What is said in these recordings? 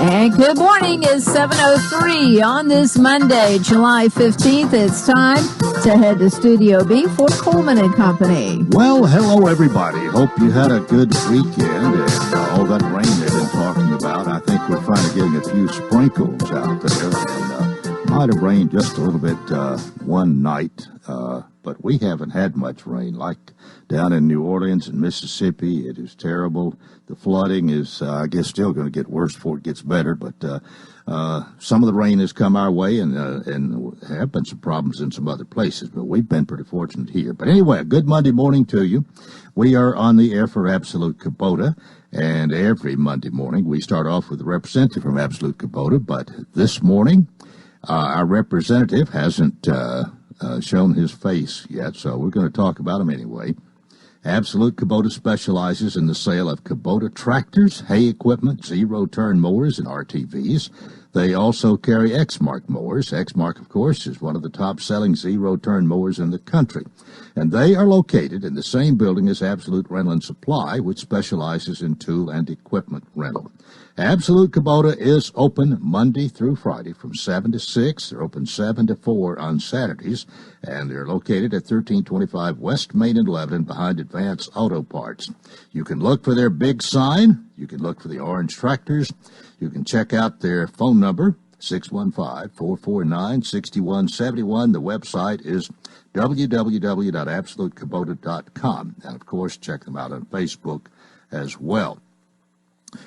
And good morning. It's 7:03 on this Monday, July 15th. It's time to head to Studio B for Coleman and Company. Well, hello, everybody. Hope you had a good weekend and all that rain they've been talking about. I think we're finally getting a few sprinkles out there. And might have rained just a little bit one night, but we haven't had much rain. Like down in New Orleans and Mississippi, it is terrible. The flooding is, I guess, still going to get worse before it gets better. But some of the rain has come our way, and have been some problems in some other places. But we've been pretty fortunate here. But anyway, a good Monday morning to you. We are on the air for Absolute Kubota, and every Monday morning we start off with a representative from Absolute Kubota. But this morning, our representative hasn't shown his face yet, so we're going to talk about him anyway. Absolute Kubota specializes in the sale of Kubota tractors, hay equipment, zero-turn mowers, and RTVs. They also carry Exmark mowers. Exmark, of course, is one of the top-selling zero-turn mowers in the country. And they are located in the same building as Absolute Rental and Supply, which specializes in tool and equipment rental. Absolute Kubota is open Monday through Friday from 7 to 6. They're open 7 to 4 on Saturdays, and they're located at 1325 West Main and Lebanon behind Advance Auto Parts. You can look for their big sign. You can look for the orange tractors. You can check out their phone number, 615-449-6171. The website is www.absolutekubota.com. And, of course, check them out on Facebook as well.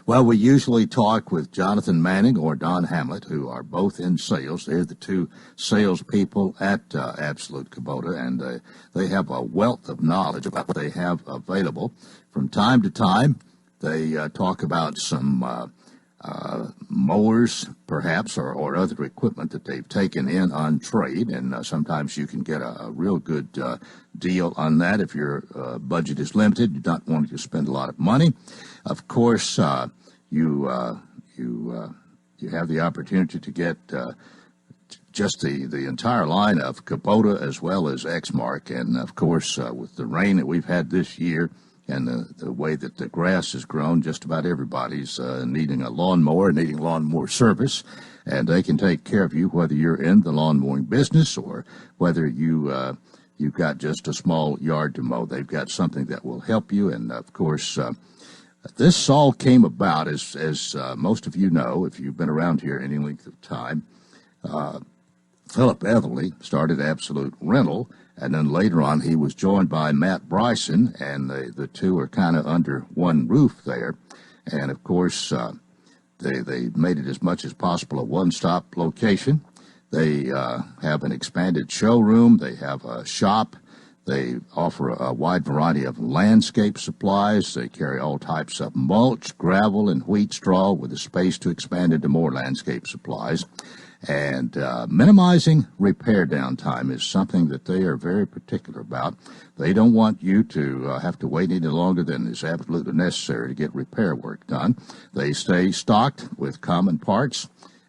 Well, we usually talk with Jonathan Manning or Don Hamlet, who are both in sales. They're the two salespeople at Absolute Kubota, and they have a wealth of knowledge about what they have available. From time to time, they talk about some mowers, perhaps, or other equipment that they've taken in on trade, and sometimes you can get a real good deal on that if your budget is limited. You're not wanting to spend a lot of money. Of course, you have the opportunity to get just the entire line of Kubota as well as Exmark, and of course, with the rain that we've had this year, and the way that the grass has grown, just about everybody's needing a lawnmower, needing lawnmower service, and they can take care of you whether you're in the lawn mowing business or whether you've got just a small yard to mow. They've got something that will help you, and of course, this all came about, as most of you know, if you've been around here any length of time. Philip Etherly started Absolute Rental, and then later on he was joined by Matt Bryson, and the two are kind of under one roof there. And, of course, they made it as much as possible a one-stop location. They have an expanded showroom. They have a shop. They offer a wide variety of landscape supplies. They carry all types of mulch, gravel, and wheat straw with the space to expand into more landscape supplies. And minimizing repair downtime is something that they are very particular about. They don't want you to have to wait any longer than is absolutely necessary to get repair work done. They stay stocked with common parts.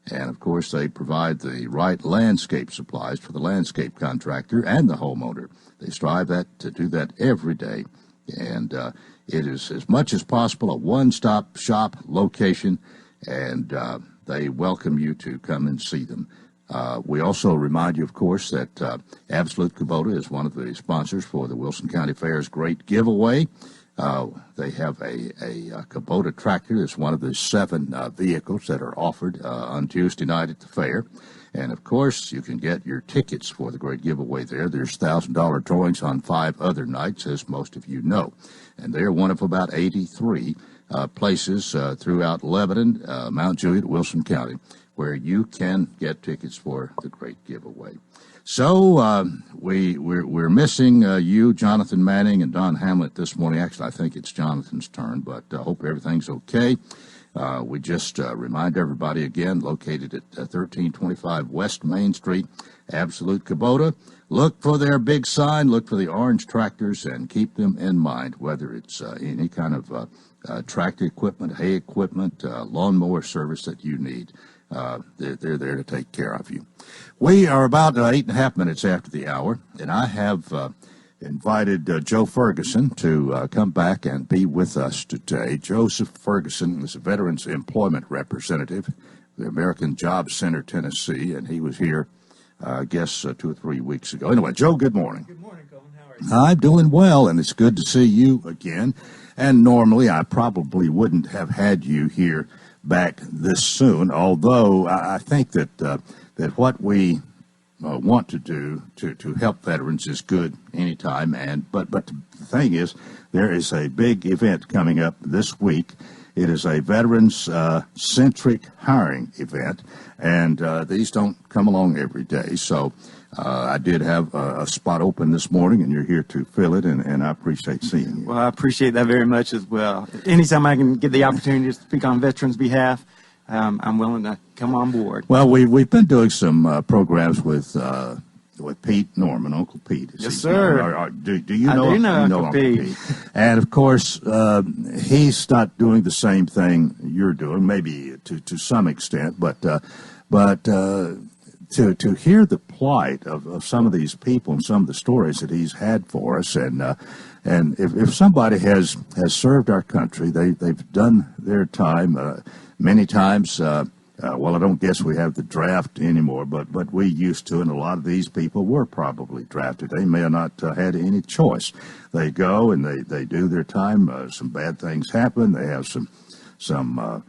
And, of course, they provide the right landscape supplies for the landscape contractor and the homeowner. They strive to do that every day. And it is, as much as possible, a one-stop shop location, and they welcome you to come and see them. We also remind you, of course, that Absolute Kubota is one of the sponsors for the Wilson County Fair's Great Giveaway. They have a Kubota tractor. It's one of the 7 vehicles that are offered on Tuesday night at the fair. And, of course, you can get your tickets for the Great Giveaway there. There's $1,000 drawings on 5 other nights, as most of you know. And they're one of about 83 places throughout Lebanon, Mount Juliet, Wilson County, where you can get tickets for the Great Giveaway. So we're missing you, Jonathan Manning, and Don Hamlet this morning. Actually, I think it's Jonathan's turn, but I hope everything's okay. We just remind everybody again, located at 1325 West Main Street, Absolute Kubota. Look for their big sign, look for the orange tractors, and keep them in mind, whether it's any kind of tractor equipment, hay equipment, lawnmower service that you need. They're there to take care of you. We are about 8.5 minutes after the hour, and I have invited Joe Ferguson to come back and be with us today. Joseph Ferguson is a Veterans Employment Representative, the American Job Center, Tennessee, and he was here, I guess, 2 or 3 weeks ago. Anyway, Joe, good morning. Good morning, Colin. How are you? I'm doing well, and it's good to see you again. And normally I probably wouldn't have had you here back this soon, although I think that that what we want to do to help veterans is good anytime. But the thing is, there is a big event coming up this week. It is a veterans-centric hiring event, and these don't come along every day. So I did have a spot open this morning, and you're here to fill it, and I appreciate seeing you. Well, I appreciate that very much as well. Anytime I can get the opportunity to speak on veterans' behalf, I'm willing to come on board. Well, we've been doing some programs with Pete Norman, Uncle Pete. Yes, sir. Do you know? I do know Uncle Pete. And of course, he's not doing the same thing you're doing, maybe to some extent, but to hear the plight of some of these people and some of the stories that he's had for us, and if somebody has served our country, they've done their time. Many times, well, I don't guess we have the draft anymore, but we used to, and a lot of these people were probably drafted. They may have not had any choice. They go and they do their time. Some bad things happen. They have some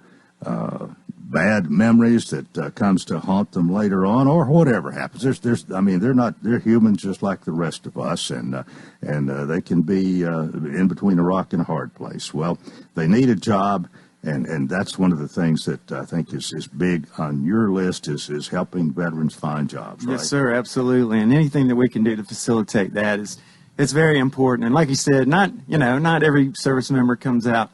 bad memories that comes to haunt them later on, or whatever happens. They're humans just like the rest of us, and they can be in between a rock and a hard place. Well, they need a job. And that's one of the things that I think is big on your list is helping veterans find jobs, right? Yes, sir, absolutely. And anything that we can do to facilitate that it's very important. And like you said, not every service member comes out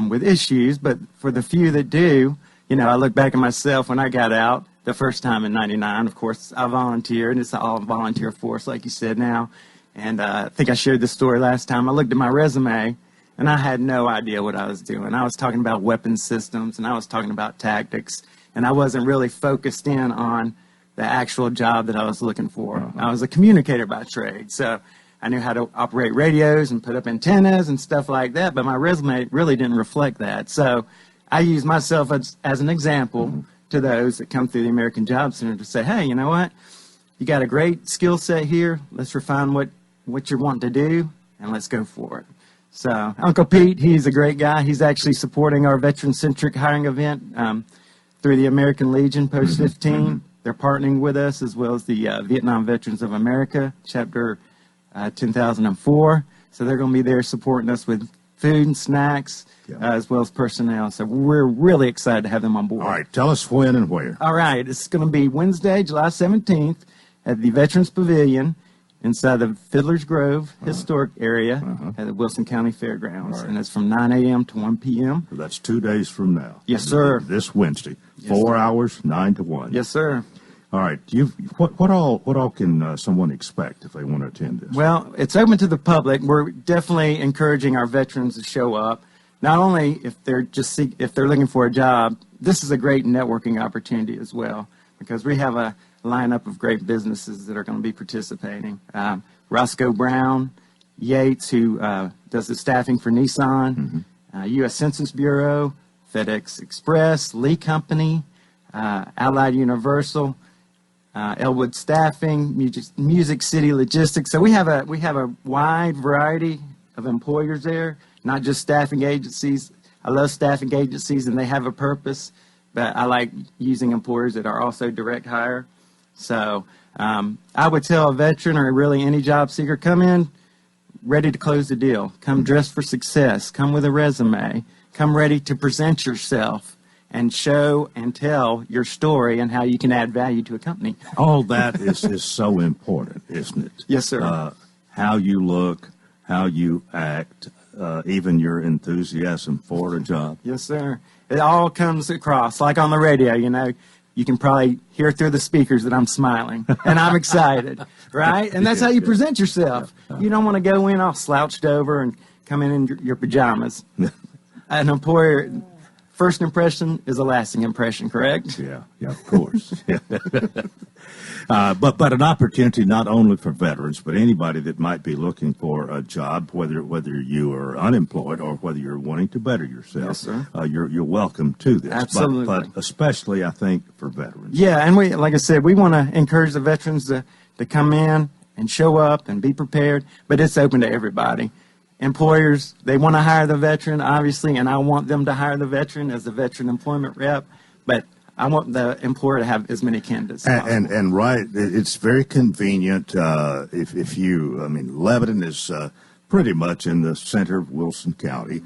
with issues, but for the few that do, I look back at myself when I got out the first time in '99. Of course, I volunteered, and it's an all-volunteer force, like you said now. And I think I shared this story last time. I looked at my resume, and I had no idea what I was doing. I was talking about weapon systems, and I was talking about tactics, and I wasn't really focused in on the actual job that I was looking for. I was a communicator by trade, so I knew how to operate radios and put up antennas and stuff like that, but my resume really didn't reflect that. So I use myself as an example to those that come through the American Job Center to say, hey, you know what? You got a great skill set here. Let's refine what you're wanting to do, and let's go for it. So Uncle Pete, he's a great guy. He's actually supporting our veteran-centric hiring event through the American Legion Post 15. They're partnering with us, as well as the Vietnam Veterans of America, Chapter 10,004. So they're going to be there supporting us with food and snacks, as well as personnel. So we're really excited to have them on board. All right, tell us when and where. All right, it's going to be Wednesday, July 17th at the Veterans Pavilion, inside the Fiddler's Grove Historic Area at the Wilson County Fairgrounds. Right. And it's from 9 a.m. to 1 p.m. So that's 2 days from now. Yes, sir. This Wednesday, yes, 4 sir. hours, 9 to 1. Yes, sir. All right. What all can someone expect if they want to attend this? Well, it's open to the public. We're definitely encouraging our veterans to show up. Not only if they're looking for a job, this is a great networking opportunity as well, because we have a lineup of great businesses that are going to be participating. Roscoe Brown, Yates, who does the staffing for Nissan, U.S. Census Bureau, FedEx Express, Lee Company, Allied Universal, Elwood Staffing, Music City Logistics. So we have a wide variety of employers there, not just staffing agencies. I love staffing agencies, and they have a purpose, but I like using employers that are also direct hire. So I would tell a veteran or really any job seeker, come in ready to close the deal. Come dressed for success. Come with a resume. Come ready to present yourself and show and tell your story and how you can add value to a company. All that is so important, isn't it? Yes, sir. How you look, how you act, even your enthusiasm for a job. Yes, sir. It all comes across, like on the radio, You can probably hear through the speakers that I'm smiling and I'm excited, right? And that's how you present yourself. You don't want to go in all slouched over and come in your pajamas. An employer first impression is a lasting impression, correct? Yeah, of course. But an opportunity not only for veterans, but anybody that might be looking for a job, whether you are unemployed or whether you're wanting to better yourself. Yes, sir. You're welcome to this. Absolutely. But especially, I think, for veterans. Yeah, and we, like I said, we want to encourage the veterans to come in and show up and be prepared, but it's open to everybody. Employers, they want to hire the veteran, obviously, and I want them to hire the veteran as the veteran employment rep, but I want the employer to have as many candidates as possible. And right, it's very convenient if you, I mean, Lebanon is pretty much in the center of Wilson County.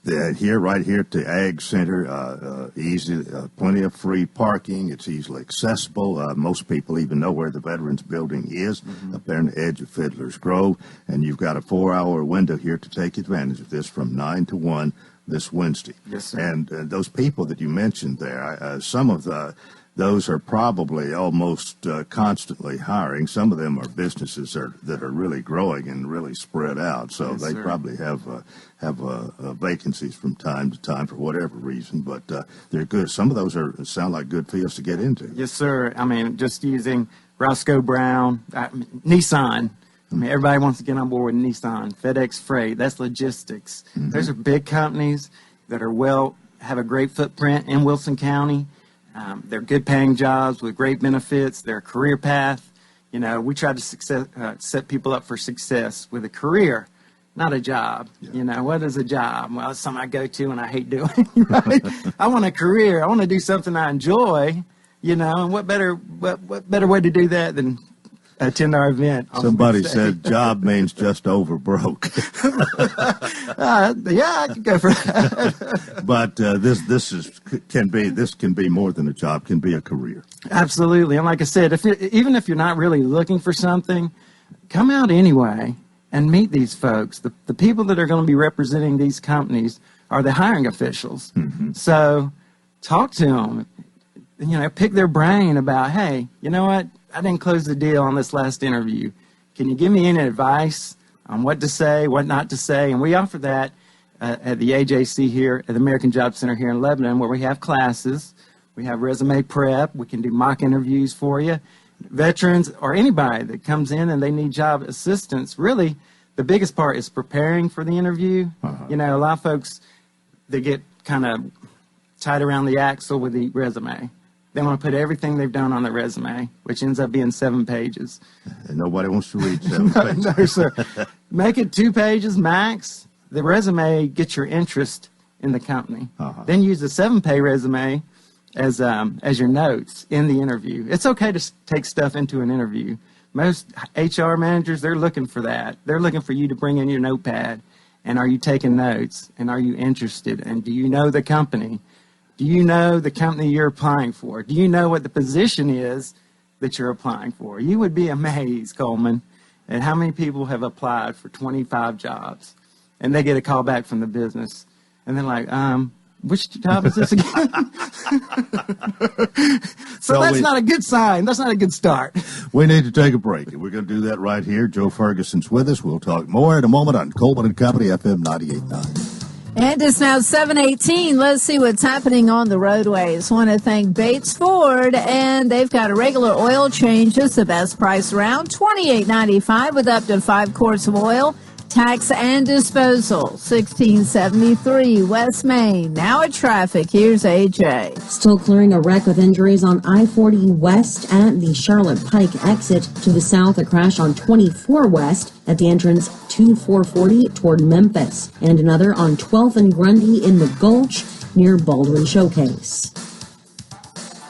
Right here at the Ag Center, easy, plenty of free parking. It's easily accessible. Most people even know where the Veterans Building is, up there on the edge of Fiddler's Grove. And you've got a 4-hour window here to take advantage of this from 9 to 1 this Wednesday. Yes, sir. And those people that you mentioned there, some of those are probably almost constantly hiring. Some of them are businesses that are really growing and really spread out. So yes, they sir. probably have vacancies from time to time for whatever reason. But they're good. Some of those sound like good fields to get into. Yes, sir. I mean, just using Roscoe Brown, Nissan. I mean, everybody wants to get on board with Nissan, FedEx Freight. That's logistics. Those are big companies that are have a great footprint in Wilson County. They're good-paying jobs with great benefits. They're a career path. You know, we try to set people up for success with a career, not a job. Yeah. You know, what is a job? Well, it's something I go to and I hate doing. Right? I want a career. I want to do something I enjoy. You know, and what better way to do that than attend our event? Somebody said job means just over broke. Yeah, I could go for that. But this can be more than a job, can be a career. Absolutely. And like I said, even if you're not really looking for something, come out anyway and meet these folks. The people that are going to be representing these companies are the hiring officials. So talk to them. You know, pick their brain about, hey, you know what? I didn't close the deal on this last interview. Can you give me any advice on what to say, what not to say? And we offer that at the AJC here at the American Job Center here in Lebanon, where we have classes. We have resume prep. We can do mock interviews for you. Veterans or anybody that comes in and they need job assistance, really the biggest part is preparing for the interview. You know, a lot of folks, they get kind of tied around the axle with the resume. They want to put everything they've done on the resume, which ends up being 7 pages. And nobody wants to read 7 pages. No, sir. Make it 2 pages max. The resume gets your interest in the company. Then use the 7-page resume as your notes in the interview. It's okay to take stuff into an interview. Most HR managers, they're looking for that. They're looking for you to bring in your notepad. And are you taking notes? And are you interested? And do you know the company? Do you know the company you're applying for? Do you know what the position is that you're applying for? You would be amazed, Coleman, at how many people have applied for 25 jobs, and they get a call back from the business, and they're like, which job is this again? So that's not a good sign. That's not a good start. We need to take a break, and we're going to do that right here. Joe Ferguson's with us. We'll talk more in a moment on Coleman & Company, FM 98.9. And it's now 7:18. Let's see what's happening on the roadways. Want to thank Bates Ford, and they've got a regular oil change. It's the best price around, $28.95 with up to 5 quarts of oil. Tax and disposal, 1673 West Main. Now at traffic, here's AJ. Still clearing a wreck with injuries on I-40 West at the Charlotte Pike exit. To the south, a crash on 24 West at the entrance to 440 toward Memphis. And another on 12th and Grundy in the Gulch near Baldwin Showcase.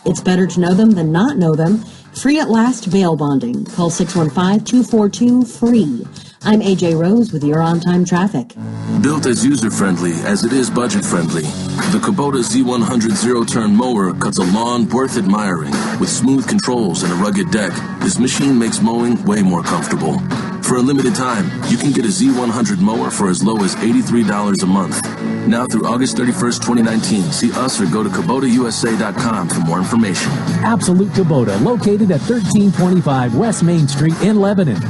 It's better to know them than not know them. Free at last bail bonding. Call 615-242-FREE. I'm AJ Rose with your on-time traffic. Built as user-friendly as it is budget-friendly, the Kubota Z100 zero-turn mower cuts a lawn worth admiring. With smooth controls and a rugged deck, this machine makes mowing way more comfortable. For a limited time, you can get a Z100 mower for as low as $83 a month. Now through August 31st, 2019, see us or go to KubotaUSA.com for more information. Absolute Kubota, located at 1325 West Main Street in Lebanon.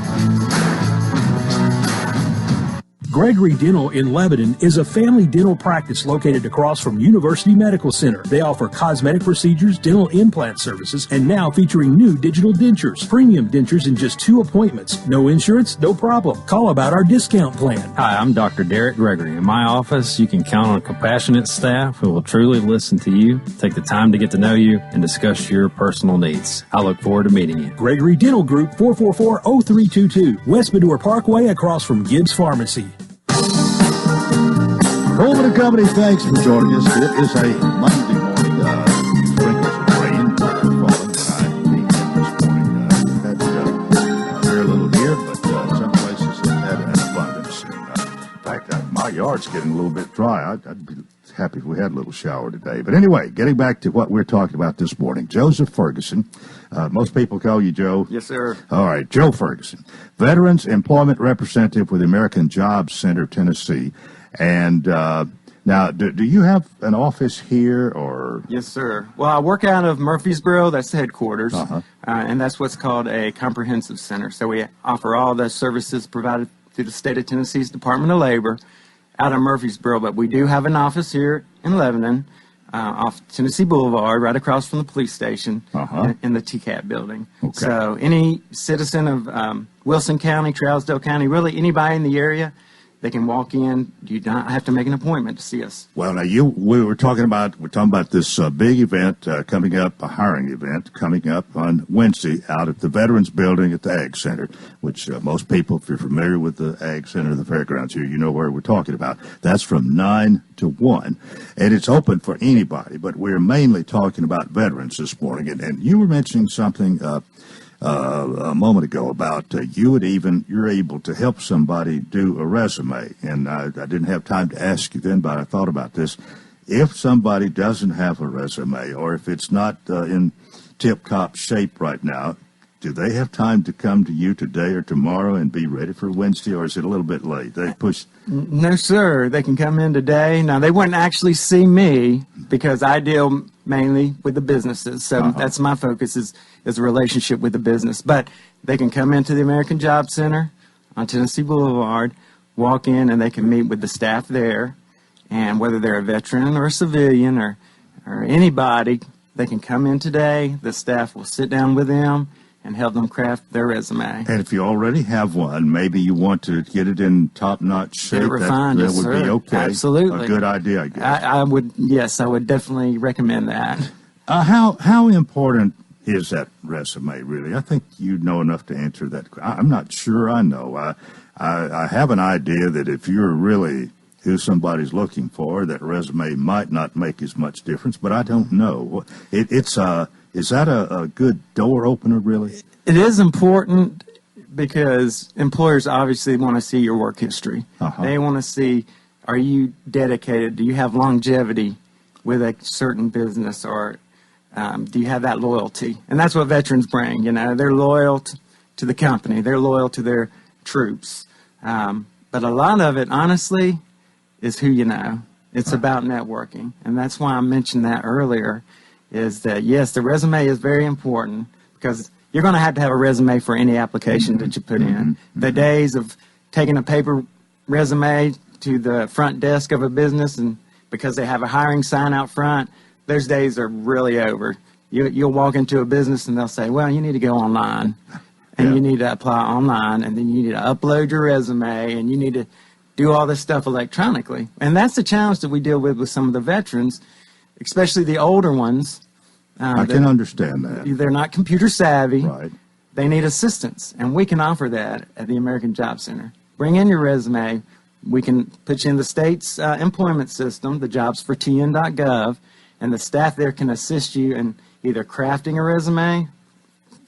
Gregory Dental in Lebanon is a family dental practice located across from University Medical Center. They offer cosmetic procedures, dental implant services, and now featuring new digital dentures. Premium dentures in just 2 appointments. No insurance, no problem. Call about our discount plan. Hi, I'm Dr. Derek Gregory. In my office, you can count on a compassionate staff who will truly listen to you, take the time to get to know you, and discuss your personal needs. I look forward to meeting you. Gregory Dental Group, 444-0322, West Medora Parkway, across from Gibbs Pharmacy. Coleman and Company, thanks for joining us. It is a Monday morning. Sprinkles of rain falling when I came in this morning. Had very little here, but some places have had an abundance. In fact, my yard's getting a little bit dry. I'd be happy if we had a little shower today. But anyway, getting back to what we're talking about this morning, Joseph Ferguson. Most people call you Joe. Yes, sir. All right, Joe Ferguson, Veterans Employment Representative with the American Jobs Center of Tennessee. And now, do you have an office here, or? Yes, sir. Well, I work out of Murfreesboro. That's the headquarters, and that's what's called a comprehensive center. So we offer all the services provided through the state of Tennessee's Department of Labor out of Murfreesboro. But we do have an office here in Lebanon, off Tennessee Boulevard, right across from the police station, in the TCAP building. Okay. So any citizen of Wilson County, Trousdale County, really anybody in the area, they can walk in. You don't have to make an appointment to see us. Well, now we're talking about this big event coming up, a hiring event coming up on Wednesday out at the Veterans Building at the Ag Center, which most people, if you're familiar with the Ag Center, the fairgrounds here, you know where we're talking about. That's from 9 to 1, and it's open for anybody. But we're mainly talking about veterans this morning, and you were mentioning something a moment ago about you're able to help somebody do a resume, and I didn't have time to ask you then, but I thought about this. If somebody doesn't have a resume, or if it's not in tip-top shape right now, do they have time to come to you today or tomorrow and be ready for Wednesday, or is it a little bit late? They push. No, sir. They can come in today. Now, they wouldn't actually see me because I deal mainly with the businesses. So that's my focus is a relationship with the business. But they can come into the American Job Center on Tennessee Boulevard, walk in, and they can meet with the staff there. And whether they're a veteran or a civilian or anybody, they can come in today. The staff will sit down with them and help them craft their resume. And if you already have one, maybe you want to get it in top-notch shape. Get it refined, that would be okay. Absolutely. A good idea, I guess. I would definitely recommend that. How important is that resume, really? I think you know enough to answer that. I'm not sure I know. I have an idea that if you're really who somebody's looking for, that resume might not make as much difference, but I don't know. Is that a good door opener, really? It is important because employers obviously want to see your work history. They want to see, are you dedicated? Do you have longevity with a certain business, or do you have that loyalty? And that's what veterans bring. They're loyal to the company. They're loyal to their troops. But a lot of it, honestly, is who you know. It's about networking. And that's why I mentioned that earlier. Is that, yes, the resume is very important because you're going to have a resume for any application that you put in. The days of taking a paper resume to the front desk of a business and because they have a hiring sign out front, those days are really over. You'll walk into a business and they'll say, well, you need to go online and you need to apply online, and then you need to upload your resume, and you need to do all this stuff electronically. And that's the challenge that we deal with some of the veterans, especially the older ones. I can understand that. They're not computer savvy. Right. They need assistance, and we can offer that at the American Job Center. Bring in your resume. We can put you in the state's employment system, the jobsfortn.gov, and the staff there can assist you in either crafting a resume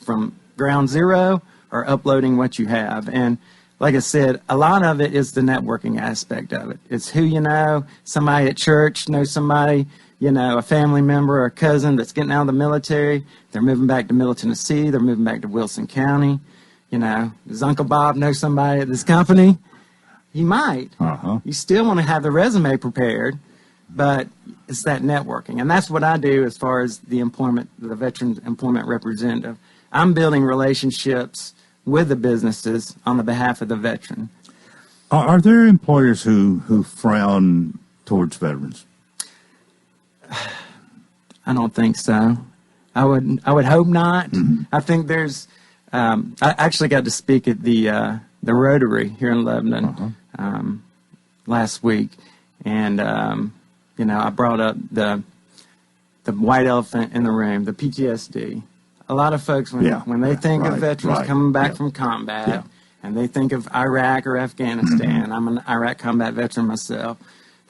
from ground zero or uploading what you have. And like I said, a lot of it is the networking aspect of it. It's who you know. Somebody at church knows somebody, a family member or a cousin that's getting out of the military. They're moving back to Middle Tennessee. They're moving back to Wilson County. Does Uncle Bob know somebody at this company? You might. You still want to have the resume prepared, but it's that networking. And that's what I do as far as the Veterans Employment Representative. I'm building relationships with the businesses on the behalf of the veteran. Are there employers who frown towards veterans? I don't think so. I would hope not. Mm-hmm. I think there's. I actually got to speak at the Rotary here in Lebanon last week, and I brought up the white elephant in the room, the PTSD. A lot of folks, when they think of veterans coming back from combat, and they think of Iraq or Afghanistan, I'm an Iraq combat veteran myself,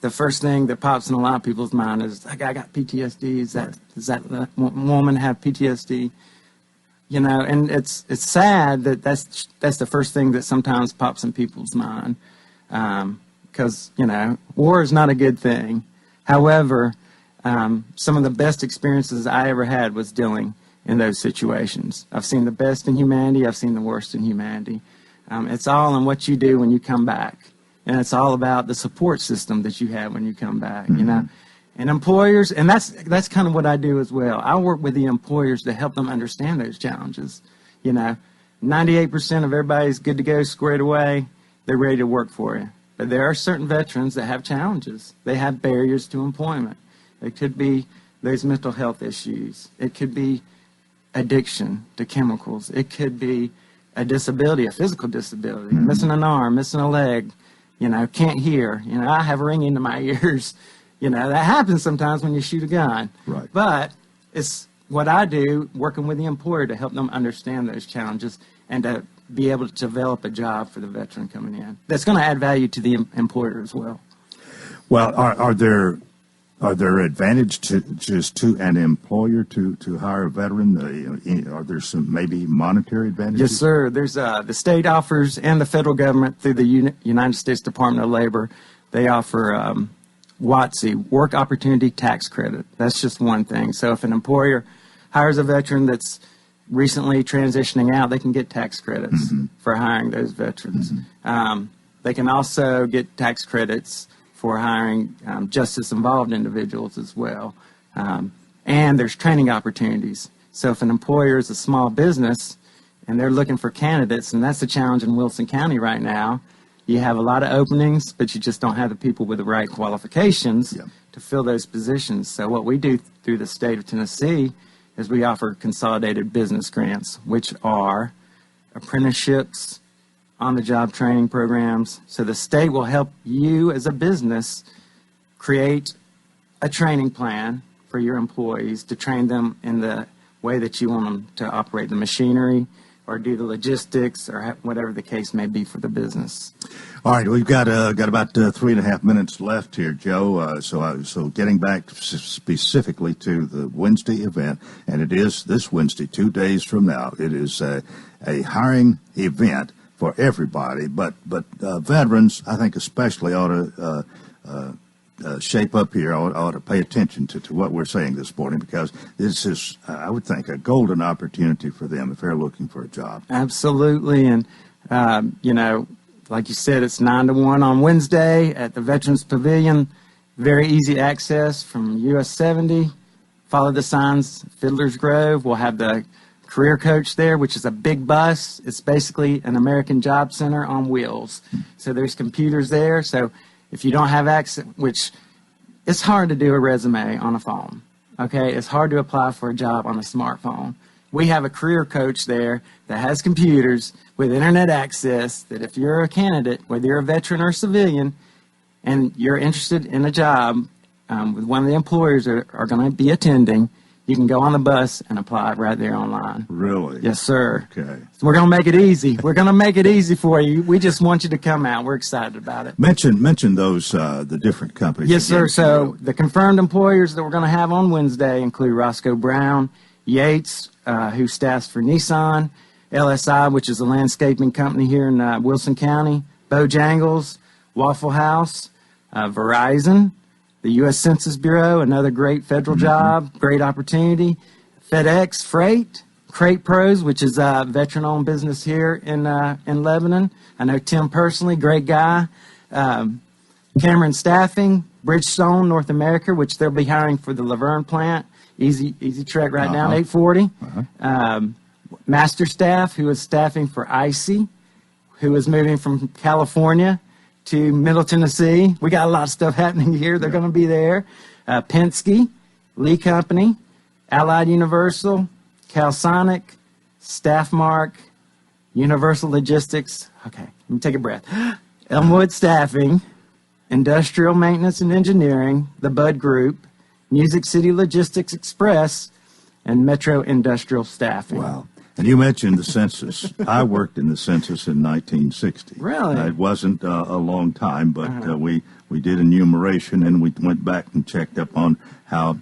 the first thing that pops in a lot of people's mind is, I got PTSD. Does that woman have PTSD? And it's sad that that's the first thing that sometimes pops in people's mind, because war is not a good thing. However, some of the best experiences I ever had was dealing in those situations. I've seen the best in humanity. I've seen the worst in humanity. It's all in what you do when you come back, and it's all about the support system that you have when you come back. Mm-hmm. And employers, and that's kind of what I do as well. I work with the employers to help them understand those challenges. 98% of everybody's good to go, squared away. They're ready to work for you. But there are certain veterans that have challenges. They have barriers to employment. It could be those mental health issues. It could be addiction to chemicals. It could be a disability, a physical disability, missing an arm, missing a leg, can't hear. I have ringing in my ears. That happens sometimes when you shoot a gun. Right. But it's what I do, working with the employer to help them understand those challenges and to be able to develop a job for the veteran coming in. That's going to add value to the employer as well. Well, are there advantages to an employer to hire a veteran? Are there some maybe monetary advantages? Yes, sir. There's the state offers, and the federal government through the United States Department of Labor, they offer WOTC, Work Opportunity Tax Credit. That's just one thing. So if an employer hires a veteran that's recently transitioning out, they can get tax credits for hiring those veterans. They can also get tax credits for hiring justice-involved individuals as well. And there's training opportunities. So if an employer is a small business and they're looking for candidates, and that's the challenge in Wilson County right now, you have a lot of openings, but you just don't have the people with the right qualifications to fill those positions. So what we do through the state of Tennessee is we offer consolidated business grants, which are apprenticeships, on-the-job training programs. So the state will help you as a business create a training plan for your employees to train them in the way that you want them to operate the machinery or do the logistics or whatever the case may be for the business. All right, we've got about 3.5 minutes left here, Joe. So getting back specifically to the Wednesday event, and it is this Wednesday, 2 days from now. It is a hiring event for everybody, but veterans, I think especially, ought to shape up here, ought to pay attention to what we're saying this morning, because this is, I would think, a golden opportunity for them if they're looking for a job. Absolutely, and like you said, it's 9 to 1 on Wednesday at the Veterans Pavilion. Very easy access from US 70. Follow the signs, Fiddler's Grove. We'll have the career coach there, which is a big bus. It's basically an American Job Center on wheels. So there's computers there. So if you don't have access, which it's hard to do a resume on a phone, okay? It's hard to apply for a job on a smartphone. We have a career coach there that has computers with internet access that if you're a candidate, whether you're a veteran or a civilian, and you're interested in a job with one of the employers that are going to be attending, you can go on the bus and apply right there online. Really? Yes, sir. Okay. So we're going to make it easy. We're going to make it easy for you. We just want you to come out. We're excited about it. Mention those, the different companies. Yes, sir. So the confirmed employers that we're going to have on Wednesday include Roscoe Brown, Yates, who staffs for Nissan, LSI, which is a landscaping company here in Wilson County, Bojangles, Waffle House, Verizon, the U.S. Census Bureau, another great federal job, great opportunity, FedEx Freight, Crate Pros, which is a veteran-owned business here in Lebanon. I know Tim personally, great guy. Cameron Staffing, Bridgestone North America, which they'll be hiring for the Laverne plant. Easy trek right down 840. Master Staff, who is staffing for Icy, who is moving from California to Middle Tennessee. We got a lot of stuff happening here. They're going to be there. Penske, Lee Company, Allied Universal, Calsonic, Staffmark, Universal Logistics. Okay, let me take a breath. Elmwood Staffing, Industrial Maintenance and Engineering, the Bud Group, Music City Logistics Express, and Metro Industrial Staffing. Wow. And you mentioned the census. I worked in the census in 1960. Really? It wasn't a long time, but we did enumeration, and we went back and checked up on how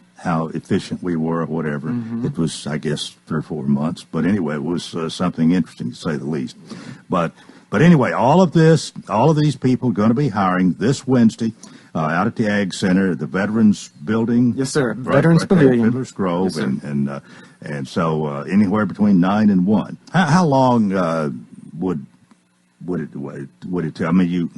efficient we were or whatever. It was, I guess, 3 or 4 months. But anyway, it was something interesting, to say the least. But anyway, all of these people going to be hiring this Wednesday out at the Ag Center, the Veterans Building. Yes, sir. Right, Veterans Pavilion. Fiddler's Grove, Yes, and so anywhere between 9 and 1. How long would it take? I mean,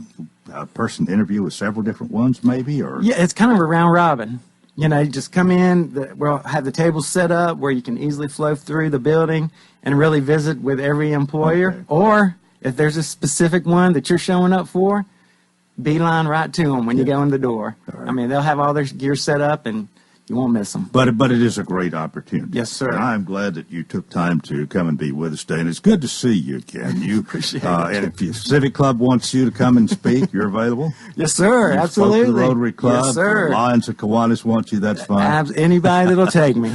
a person interview with several different ones, maybe, or Yeah, it's kind of a round robin. You know, you just come in, we'll have the tables set up where you can easily flow through the building and really visit with every employer. Okay. Or if there's a specific one that you're showing up for, beeline right to them when you go in the door. Right. I mean, they'll have all their gear set up and you won't miss them. But it is a great opportunity. Yes, sir. And I'm glad that you took time to come and be with us today. And it's good to see you again. You Appreciate it. And if your Civic Club wants you to come and speak, you're available. Yes, sir. You Absolutely. spoke to the Rotary Club. Yes, sir. Lions of Kiwanis want you. That's fine. Anybody that'll take me.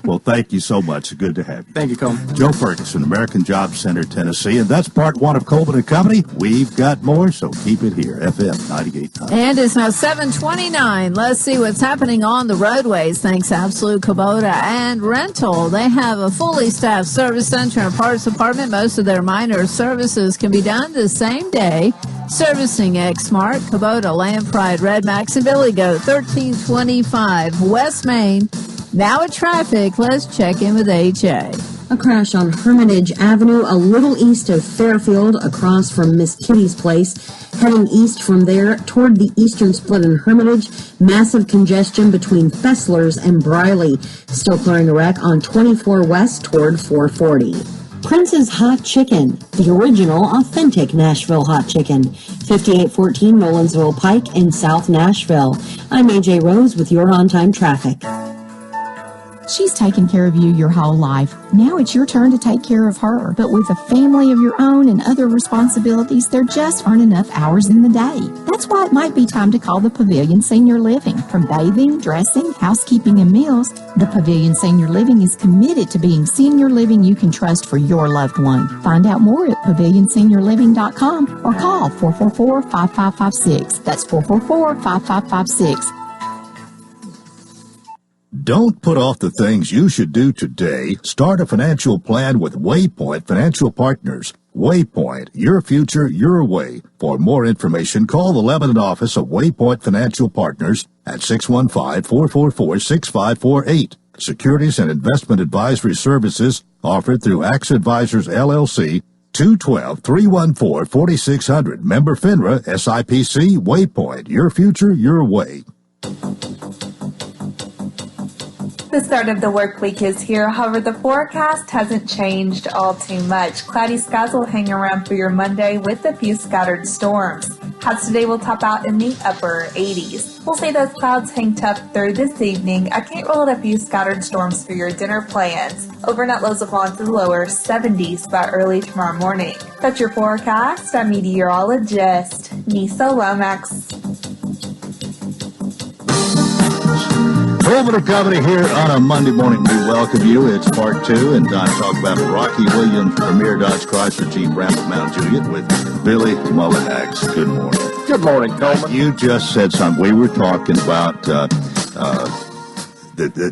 Well, thank you so much. Good to have you. Thank you, Coleman. Joe Ferguson, American Job Center, Tennessee. And that's part one of Coleman and Company. We've got more, so keep it here. FM 98.9. And it's now 7:29. Let's see what's happening on the roadways. Thanks, Absolute Kubota and Rental. They have a fully staffed service center and parts department. Most of their minor services can be done the same day. Servicing X-Smart, Kubota, Land Pride, Red Max, and Billy Goat, 1325 West Main. Now at traffic, let's check in with HA. A crash on Hermitage Avenue, a little east of Fairfield, across from Miss Kitty's place. Heading east from there toward the eastern split in Hermitage. Massive congestion between Fessler's and Briley. Still clearing a wreck on 24 west toward 440. Prince's Hot Chicken, the original, authentic Nashville hot chicken. 5814 Nolensville Pike in South Nashville. I'm AJ Rose with your on-time traffic. She's taken care of you your whole life. Now it's your turn to take care of her. But with a family of your own and other responsibilities, there just aren't enough hours in the day. That's why it might be time to call the Pavilion Senior Living. From bathing, dressing, housekeeping, and meals, the Pavilion Senior Living is committed to being senior living you can trust for your loved one. Find out more at pavilionseniorliving.com or call 444-5556. That's 444-5556. Don't put off the things you should do today. Start a financial plan with Waypoint Financial Partners. Waypoint, your future, your way. For more information, call the Lebanon office of Waypoint Financial Partners at 615-444-6548. Securities and investment advisory services offered through Axe Advisors, LLC, 212-314-4600. Member FINRA, SIPC, Waypoint, your future, your way. The start of the work week is here. However, the forecast hasn't changed all too much. Cloudy skies will hang around for your Monday with a few scattered storms. Highs today will top out in the upper 80s. We'll see those clouds hang tough through this evening. I can't rule out a few scattered storms for your dinner plans. Overnight lows will fall into the lower 70s by early tomorrow morning. That's your forecast. I'm meteorologist Nisa Lomax. Coleman and Company here on a Monday morning. We welcome you. It's part two, and time to talk about Rocky Williams Premier Dodge Chrysler Jeep Ram Mount Juliet with Billy Mullinax. Good morning. Good morning, Coleman. You just said something. We were talking about that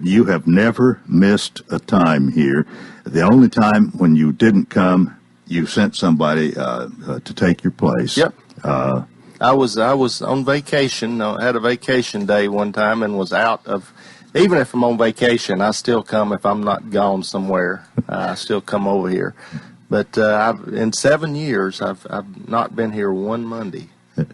you have never missed a time here. The only time when you didn't come, you sent somebody to take your place. Yep. I was on vacation. I had a vacation day one time and was out of. Even if I'm on vacation, I still come if I'm not gone somewhere. I still come over here. But in 7 years, I've not been here one Monday.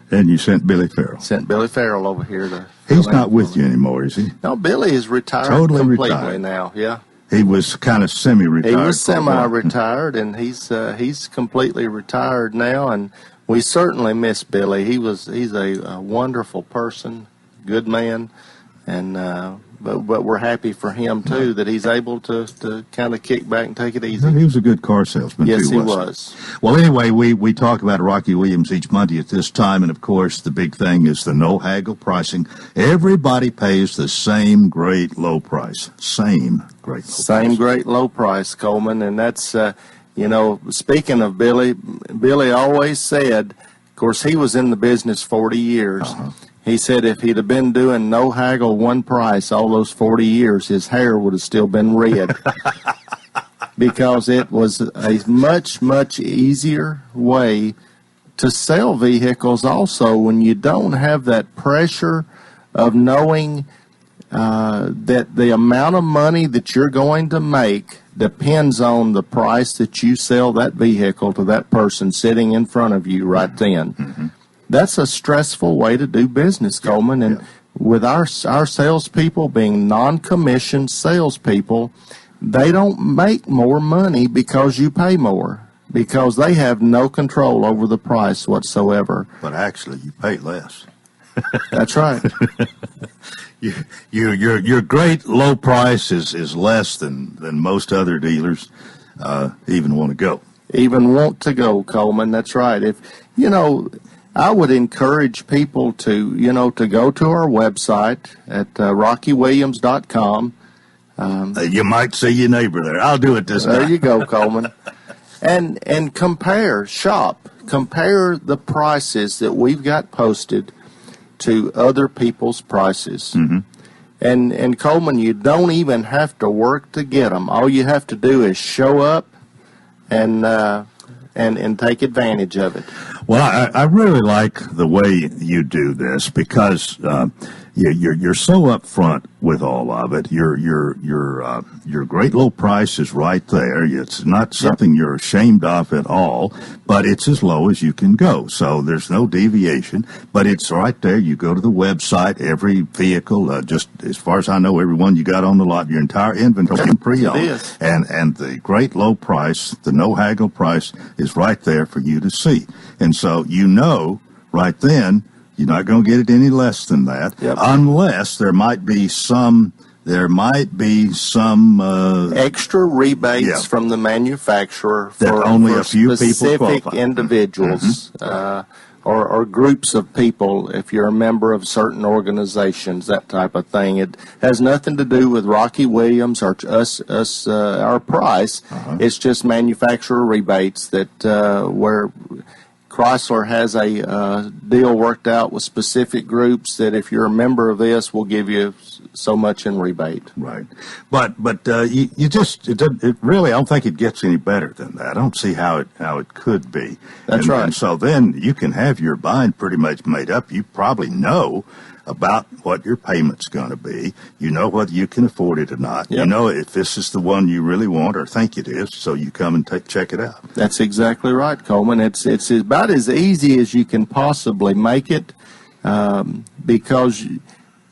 And you sent Billy Farrell. Sent Billy Farrell over here to. He's not with you anymore, is he? No, Billy is retired Totally completely retired. now. Yeah. He was kind of semi-retired. He was semi-retired, and he's completely retired now. And we certainly miss Billy. He's a wonderful person, good man, and but we're happy for him too that he's able to kind of kick back and take it easy. He was a good car salesman yes, too. Yes, he was. Well, anyway, we talk about Rocky Williams each Monday at this time, and of course the big thing is the no haggle pricing. Everybody pays the same great low price. Same great low price, Coleman, and that's speaking of Billy always said, of course, he was in the business 40 years. He said if he'd have been doing no haggle, one price all those 40 years, his hair would have still been red. Because it was a much, much easier way to sell vehicles also when you don't have that pressure of knowing that the amount of money that you're going to make depends on the price that you sell that vehicle to that person sitting in front of you right then. Mm-hmm. That's a stressful way to do business, Coleman. And with our salespeople being non-commissioned salespeople, they don't make more money because you pay more, because they have no control over the price whatsoever. But actually, you pay less. That's right. Your great low price is less than most other dealers even want to go. Even want to go, Coleman. That's right. If I would encourage people to go to our website at rockywilliams.com. You might see your neighbor there. I'll do it this time. There you go, Coleman. And compare the prices that we've got posted to other people's prices. Mm-hmm. And Coleman, you don't even have to work to get them. All you have to do is show up and take advantage of it. Well, I really like the way you do this because you're so upfront with all of it. Your great low price is right there. It's not something you're ashamed of at all, but it's as low as you can go. So there's no deviation, but it's right there. You go to the website, every vehicle, just as far as I know, every one you got on the lot, your entire inventory pre-owned, and the great low price, the no haggle price is right there for you to see. And so right then, you're not going to get it any less than that, unless there might be some extra rebates from the manufacturer for only a few specific people individuals or groups of people. If you're a member of certain organizations, that type of thing. It has nothing to do with Rocky Williams or us our price. It's just manufacturer rebates that where Chrysler has a deal worked out with specific groups that if you're a member of this, we'll give you so much in rebate. Right. But it really, I don't think it gets any better than that. I don't see how it could be. That's right. And so then you can have your bind pretty much made up. You probably know about what your payment's going to be. You know whether you can afford it or not. Yep. You know if this is the one you really want or think it is, so you come and check it out. That's exactly right, Coleman. It's about as easy as you can possibly make it, because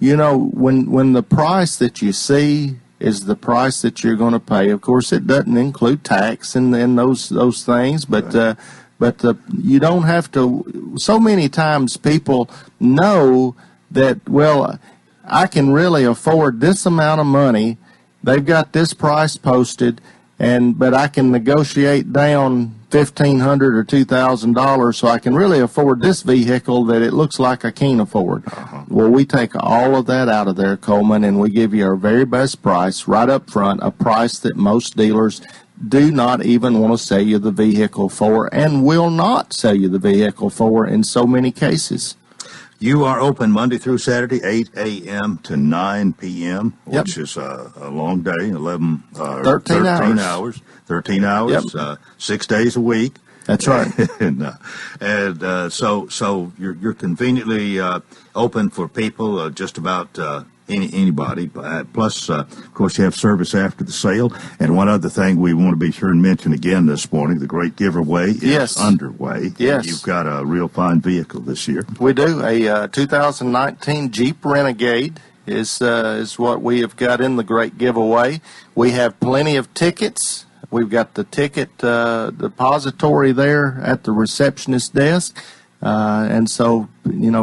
when the price that you see is the price that you're going to pay. Of course, it doesn't include tax and those things, but you don't have to. So many times people know that, well, I can really afford this amount of money. They've got this price posted, but I can negotiate down $1,500 or $2,000, so I can really afford this vehicle that it looks like I can't afford. Well, we take all of that out of there, Coleman, and we give you our very best price right up front, a price that most dealers do not even want to sell you the vehicle for and will not sell you the vehicle for in so many cases. You are open Monday through Saturday, 8 a.m. to 9 p.m., which is a long day, 13 hours. 13 hours, 6 days a week. That's right. So you're conveniently open for people, just about anybody. Plus, of course, you have service after the sale. And one other thing we want to be sure and mention again this morning, the great giveaway is underway. Yes. You've got a real fine vehicle this year. We do. A 2019 Jeep Renegade is what we have got in the great giveaway. We have plenty of tickets We've got the ticket depository there at the receptionist desk. And so,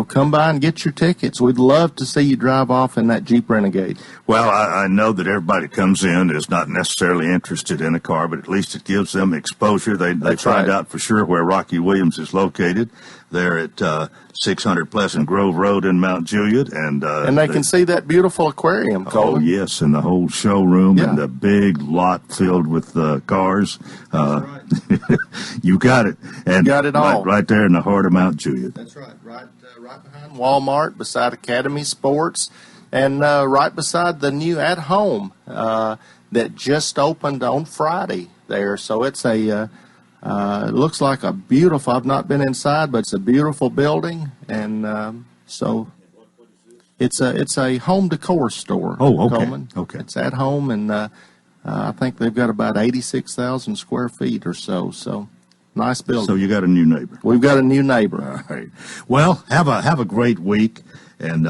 come by and get your tickets. We'd love to see you drive off in that Jeep Renegade. Well, I know that everybody comes in is not necessarily interested in a car, but at least it gives them exposure. They find out for sure where Rocky Williams is located. They're at 600 Pleasant Grove Road in Mount Juliet. And they can see that beautiful aquarium, Coleman. Oh, yes, and the whole showroom and the big lot filled with cars. Right. You got it. And you got it all. Right there in the heart of Mount Juliet. That's right. Right behind Walmart, beside Academy Sports, and right beside the new At Home that just opened on Friday there. So it's it looks like a beautiful, I've not been inside, but it's a beautiful building. And so it's a home decor store. Oh, okay. Coleman. Okay. It's At Home, and I think they've got about 86,000 square feet or so. So nice building. So you got a new neighbor. We've got a new neighbor. All right. Well, have a great week, and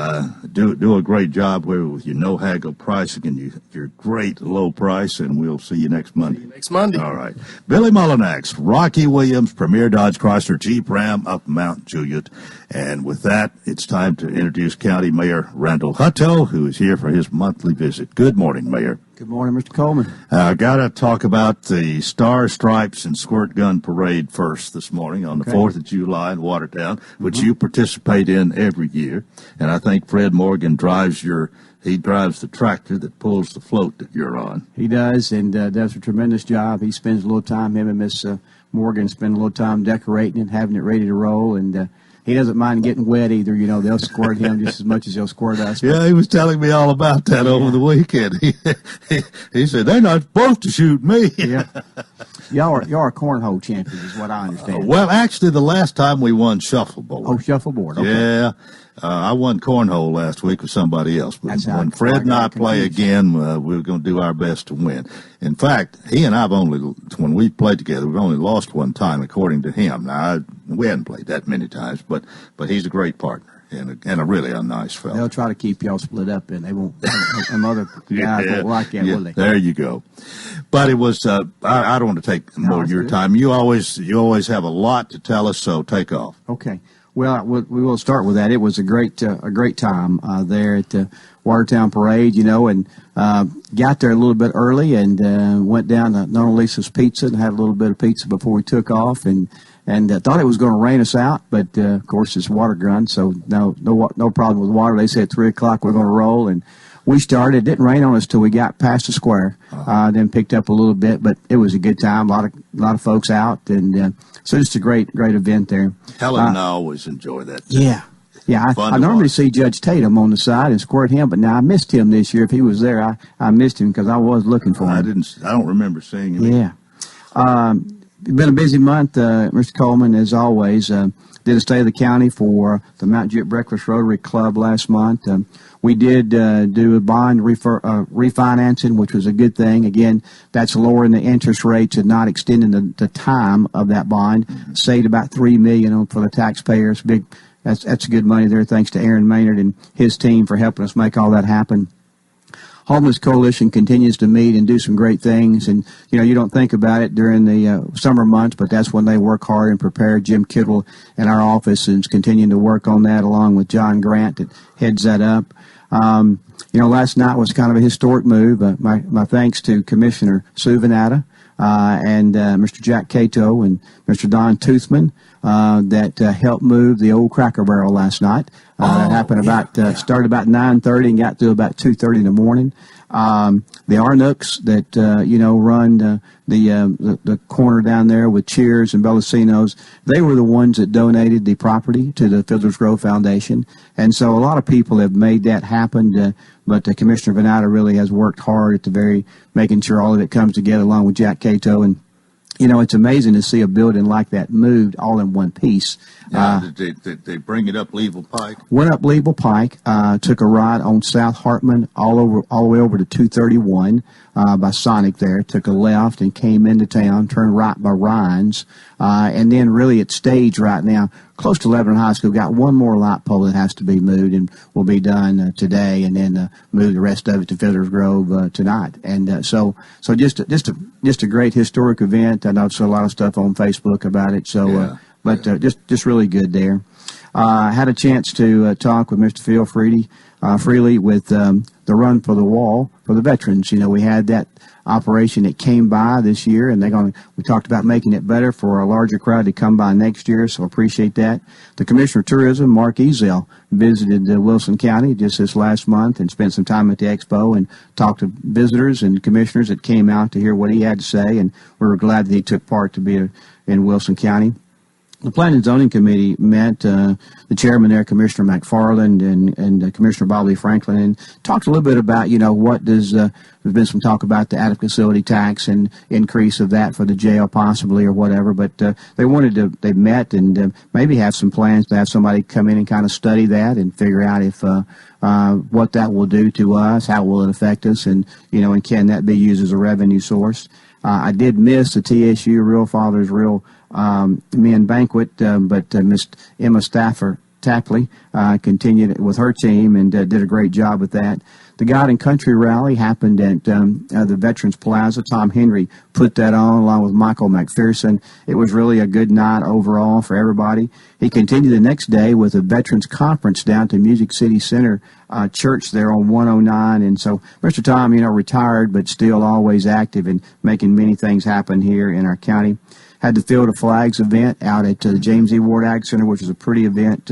do a great job with your no haggle pricing and your great low price, and we'll see you next Monday. Next Monday. All right. Billy Mullinax, Rocky Williams, Premier Dodge Chrysler Jeep Ram up Mount Juliet. And with that, it's time to introduce County Mayor Randall Hutto, who is here for his monthly visit. Good morning, Mayor. Good morning, Mr. Coleman. Got to talk about the Star, Stripes, and Squirt Gun Parade first this morning on the 4th of July in Watertown, which you participate in every year. And I think Fred Morgan drives the tractor that pulls the float that you're on. He does, and does a tremendous job. He spends a little time, him and Miss Morgan spend a little time decorating and having it ready to roll, and he doesn't mind getting wet either. They'll squirt him just as much as they'll squirt us. Yeah, he was telling me all about that over the weekend. He said, they're not supposed to shoot me. Yeah. Y'all are cornhole champions is what I understand. Well, actually, the last time we won shuffleboard. Oh, shuffleboard. Okay. Yeah. I won cornhole last week with somebody else. But when Fred and I play again, we're going to do our best to win. In fact, he and I when we played together, we've only lost one time, according to him. Now, we hadn't played that many times, but he's a great partner and a really nice fellow. They'll try to keep y'all split up, and they won't. Some other guys won't like that, will they? There you go. But it was. I don't want to take more of your time. You always have a lot to tell us, so take off. Okay. Well, we will start with that. It was a great time there at the Watertown Parade, and got there a little bit early and went down to Nona Lisa's Pizza and had a little bit of pizza before we took off, and thought it was going to rain us out, but of course it's water gun, so no problem with water. They said at 3 o'clock we're going to roll, and we started. It didn't rain on us till we got past the square. Then picked up a little bit, but it was a good time. A lot of folks out, and so just a great event there. Helen and I always enjoy that. Yeah. I normally see Judge Tatum on the side and squirt him, but now I missed him this year. If he was there, I missed him because I was looking for him. I don't remember seeing him. Yeah. Been a busy month, Mr. Coleman, as always. Did a State of the County for the Mount Juliet Breakfast Rotary Club last month. We did do a bond refinancing, which was a good thing. Again, that's lowering the interest rates and not extending the time of that bond. Saved about $3 million for the taxpayers. That's good money there. Thanks to Aaron Maynard and his team for helping us make all that happen. Homeless Coalition continues to meet and do some great things, and you don't think about it during the summer months, but that's when they work hard and prepare. Jim Kittle in our office is continuing to work on that, along with John Grant that heads that up. Last night was kind of a historic move. My thanks to Commissioner Sue Venata and Mr. Jack Cato and Mr. Don Toothman that helped move the old Cracker Barrel last night. That happened started about 9:30 and got through about 2:30 in the morning. The Arnooks that run the corner down there with Cheers and Bellacino's, they were the ones that donated the property to the Fiddler's Grove Foundation, and so a lot of people have made that happen. But Commissioner Venata really has worked hard at making sure all of it comes together, along with Jack Cato. And it's amazing to see a building like that moved all in one piece. Did they bring it up Leeville Pike? Went up Leeville Pike, took a ride on South Hartman all the way over to 231 by Sonic there, took a left and came into town, turned right by Ryan's, and then really it's staged right now close to Lebanon High School. Got one more light pole that has to be moved and will be done today, and then move the rest of it to Fiddler's Grove tonight. And so just a great historic event. I know I've seen a lot of stuff on Facebook about it. So, just really good there. I had a chance to talk with Mr. Phil Freely with the Run for the Wall for the veterans. You know, we had that operation that came by this year, and we talked about making it better for a larger crowd to come by next year, so appreciate that. The Commissioner of Tourism, Mark Ezell, visited Wilson County just this last month and spent some time at the expo and talked to visitors and commissioners that came out to hear what he had to say, and we were glad that he took part to be in Wilson County. The Planning and Zoning Committee met, the chairman there, Commissioner McFarland, and Commissioner Bobby Franklin, and talked a little bit about, there's been some talk about the adequate facility tax and increase of that for the jail possibly or whatever, but they met and maybe have some plans to have somebody come in and kind of study that and figure out if what that will do to us, how will it affect us, and can that be used as a revenue source. I did miss the TSU Real Fathers Real Men Banquet, but Miss Emma Tapley continued with her team and did a great job with that. The God and Country Rally happened at the Veterans Plaza. Tom Henry put that on along with Michael McPherson. It was really a good night overall for everybody. He continued the next day with a Veterans Conference down to Music City Center Church there on 109. And so Mr. Tom, retired but still always active and making many things happen here in our county. Had the Field of Flags event out at the James E. Ward Ag Center, which is a pretty event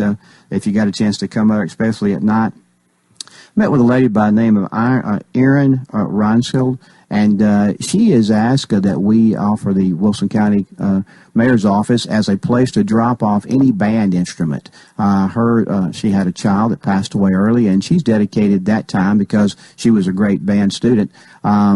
if you got a chance to come out, especially at night. Met with a lady by the name of Erin Reinskild, and she has asked that we offer the Wilson County Mayor's Office as a place to drop off any band instrument. She had a child that passed away early, and she's dedicated that time because she was a great band student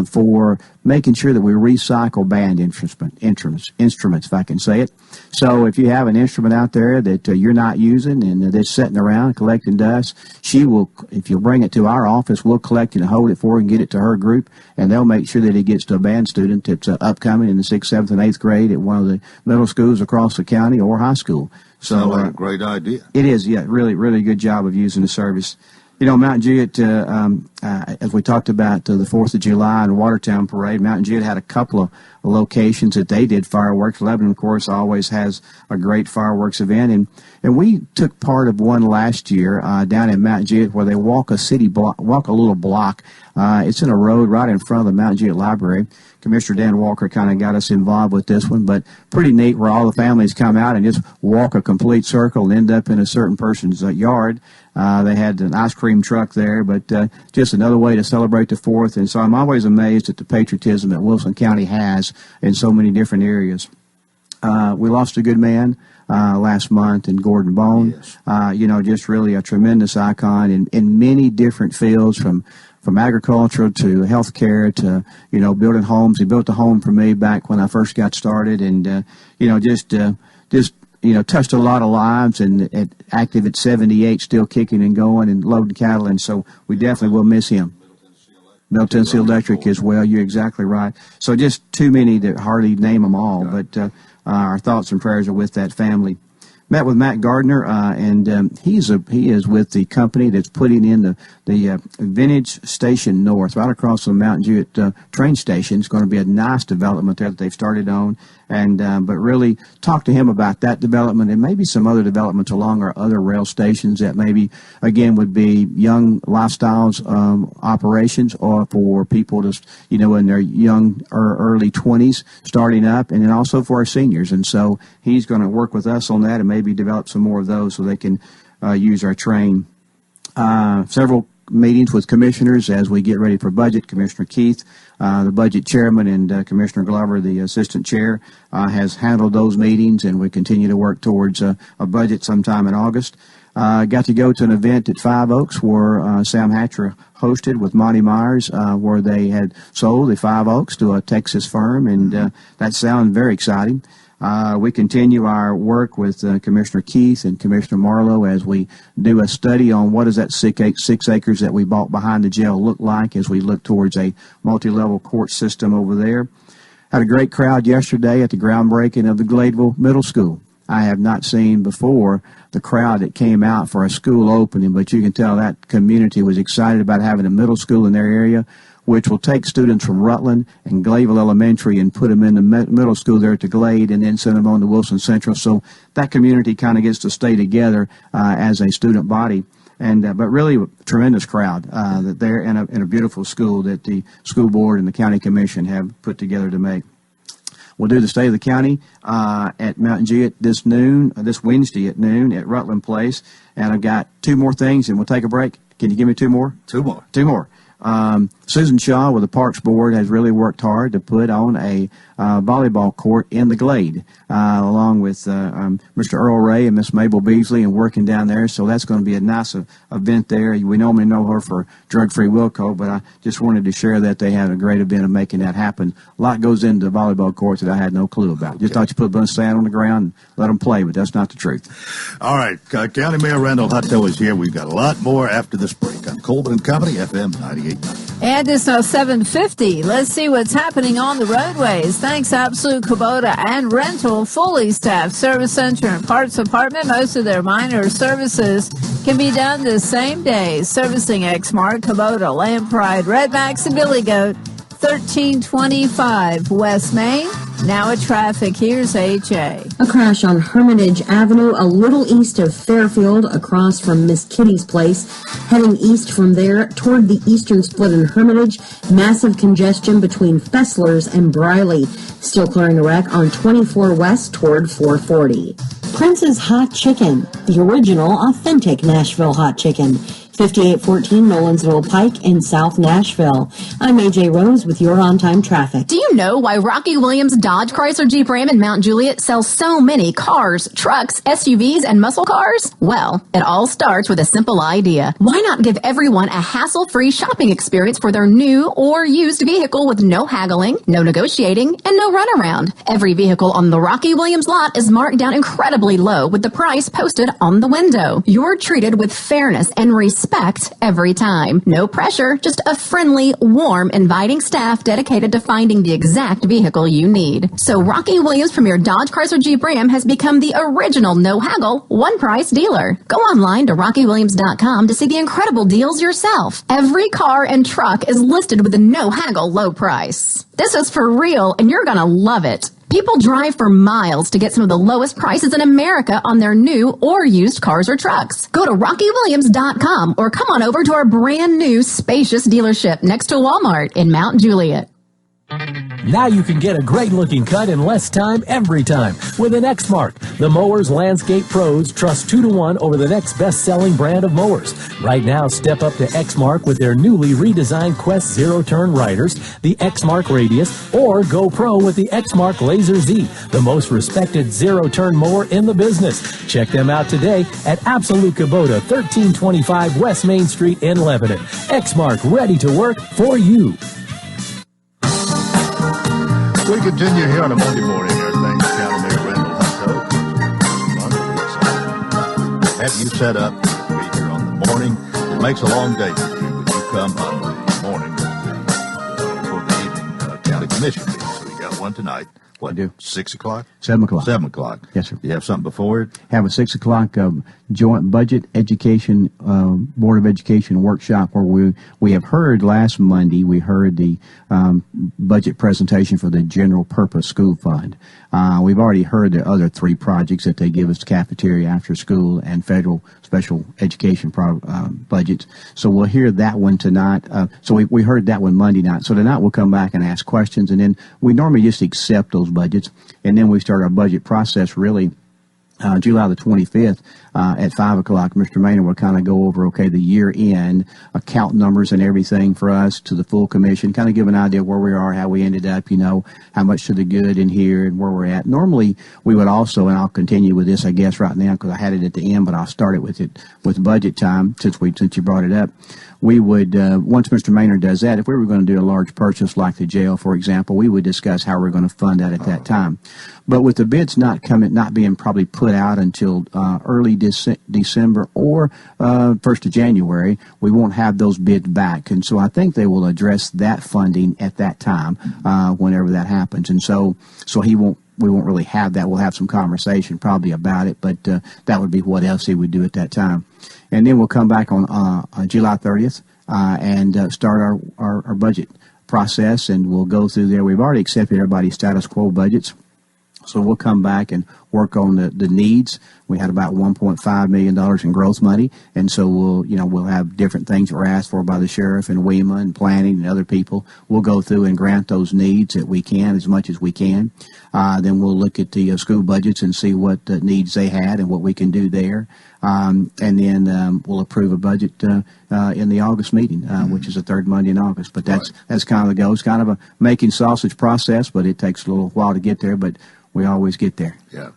for making sure that we recycle band instruments, if I can say it. So if you have an instrument out there that you're not using and that's sitting around collecting dust, she will, if you bring it to our office, we'll collect it and hold it for her and get it to her group, and they'll make sure that it gets to a band student that's upcoming in the 6th, 7th, and 8th grade at one of the middle schools across the county or high school. So sounds like a great idea. It is, yeah, really, really good job of using the service. Mountain Jewett, as we talked about the 4th of July and Watertown Parade, Mountain Jewett had a couple of locations that they did fireworks. Lebanon, of course, always has a great fireworks event, and we took part of one last year down in Mountain Jewett where they walk a little block. It's in a road right in front of the Mountain Jewett Library. Commissioner Dan Walker kind of got us involved with this one, but pretty neat where all the families come out and just walk a complete circle and end up in a certain person's yard. They had an ice cream truck there, but just another way to celebrate the 4th. And so I'm always amazed at the patriotism that Wilson County has in so many different areas. We lost a good man last month in Gordon Bone. Yes. Just really a tremendous icon in many different fields, from agriculture to healthcare to, building homes. He built a home for me back when I first got started, and, touched a lot of lives, and active at 78, still kicking and going and loading cattle, and so we definitely will miss him. Middle Tennessee Electric as well. You're exactly right. So just too many to hardly name them all, but our thoughts and prayers are with that family. Met with Matt Gardner, and he is with the company that's putting in the Vintage Station North, right across from the Mountain Jewett train station. It's going to be a nice development there that they've started on, and but really talk to him about that development and maybe some other developments along our other rail stations that maybe, again, would be young lifestyles operations, or for people just, in their young or early 20s starting up, and then also for our seniors. And so he's going to work with us on that and maybe develop some more of those so they can use our train. Several meetings with commissioners as we get ready for budget. Commissioner Keith, the budget chairman, and Commissioner Glover, the assistant chair, has handled those meetings, and we continue to work towards a budget sometime in August. Got to go to an event at Five Oaks where Sam Hatcher hosted with Monty Myers, where they had sold the Five Oaks to a Texas firm, and that sounded very exciting. We continue our work with Commissioner Keith and Commissioner Marlowe as we do a study on what does that 6 acres that we bought behind the jail look like as we look towards a multi-level court system over there. Had a great crowd yesterday at the groundbreaking of the Gladeville Middle School. I have not seen before the crowd that came out for a school opening, but you can tell that community was excited about having a middle school in their area, which will take students from Rutland and Glayville Elementary and put them in the middle school there at the Glade and then send them on to Wilson Central. So that community kind of gets to stay together as a student body. But really tremendous crowd there in a beautiful school that the school board and the county commission have put together to make. We'll do the State of the County at Mountain Juliet this Wednesday at noon at Rutland Place. And I've got two more things, and we'll take a break. Can you give me two more? Two more. Two more. Susan Shaw with the Parks Board has really worked hard to put on a volleyball court in the Glade, along with Mr. Earl Ray and Miss Mabel Beasley, and working down there. So that's going to be a nice event there. We normally know her for Drug Free Wilco, but I just wanted to share that they had a great event of making that happen. A lot goes into volleyball courts that I had no clue about. Just thought you put a bunch of sand on the ground and let them play, but that's not the truth. All right, County Mayor Randall Hutto is here. We've got a lot more after this break on Coleman and Company, FM 98.9. And it's now 7:50. Let's see what's happening on the roadways. Thanks, Absolute Kubota and Rental, fully staffed service center and parts department. Most of their minor services can be done the same day. Servicing Exmark, Kubota, Land Pride, Red Max, and Billy Goat. 1325 West Main. Now at traffic, here's HA. A crash on Hermitage Avenue, a little east of Fairfield, across from Miss Kitty's place. Heading east from there toward the eastern split in Hermitage. Massive congestion between Fessler's and Briley. Still clearing a wreck on 24 West toward 440. Prince's Hot Chicken, the original, authentic Nashville hot chicken. 5814 Nolansville Pike in South Nashville. I'm AJ Rose with your on-time traffic. Do you know why Rocky Williams Dodge Chrysler Jeep Ram in Mount Juliet sells so many cars, trucks, SUVs, and muscle cars? Well, it all starts with a simple idea. Why not give everyone a hassle-free shopping experience for their new or used vehicle with no haggling, no negotiating, and no runaround? Every vehicle on the Rocky Williams lot is marked down incredibly low with the price posted on the window. You're treated with fairness and respect every time. No pressure, just a friendly, warm, inviting staff dedicated to finding the exact vehicle you need. So Rocky Williams Premier Dodge Chrysler Jeep Ram has become the original no-haggle, one-price dealer. Go online to RockyWilliams.com to see the incredible deals yourself. Every car and truck is listed with a no-haggle low price. This is for real, and you're gonna love it. People drive for miles to get some of the lowest prices in America on their new or used cars or trucks. Go to RockyWilliams.com or come on over to our brand new spacious dealership next to Walmart in Mount Juliet. Now you can get a great-looking cut in less time every time with an Exmark. The Mowers Landscape Pros trust 2-to-1 over the next best-selling brand of mowers. Right now, step up to Exmark with their newly redesigned Quest Zero-Turn Riders, the Exmark Radius, or go pro with the Exmark Laser Z, the most respected zero-turn mower in the business. Check them out today at Absolute Kubota, 1325 West Main Street in Lebanon. Exmark, ready to work for you. We continue here on a Monday morning. Our thanks to County Mayor Randall Hutto. Have you set up to be here on the morning? It makes a long day for you when you come on the morning for the evening county commission meeting. So we got one tonight. What, 6 o'clock? 7 o'clock. 7 o'clock. Yes, sir. You have something before it? Have a 6 o'clock joint budget education, Board of Education workshop where we have heard last Monday, we heard the budget presentation for the general purpose school fund. We've already heard the other 3 projects that they give us, cafeteria after school and federal special education budgets. So we'll hear that one tonight. So we heard that one Monday night. So tonight we'll come back and ask questions, and then we normally just accept those budgets, and then we start our budget process really July the 25th at 5 o'clock. Mr. Maynard will kind of go over, the year-end account numbers and everything for us to the full commission, kind of give an idea of where we are, how we ended up, how much to the good in here and where we're at. Normally, we would also, and I'll continue with this, I guess, right now because I had it at the end, but I'll start it with budget time since you brought it up. We would, once Mr. Maynard does that, if we were going to do a large purchase like the jail, for example, we would discuss how we're going to fund that at that time. But with the bids not being probably put out until early December or 1st of January, we won't have those bids back. And so I think they will address that funding at that time whenever that happens. And so he won't we won't really have that. We'll have some conversation probably about it, but that would be what LC would do at that time. And then we'll come back on July 30th and start our budget process, and we'll go through there. We've already accepted everybody's status quo budgets, so we'll come back and work on the needs. We had about $1.5 million in growth money, and so we'll have different things that were asked for by the sheriff and WEMA and planning and other people. We'll go through and grant those needs that we can, as much as we can. Then we'll look at the school budgets and see what needs they had and what we can do there. And then we'll approve a budget in the August meeting, which is the third Monday in August. But that's kind of the goal. It's kind of a making sausage process, but it takes a little while to get there, but we always get there. Yeah.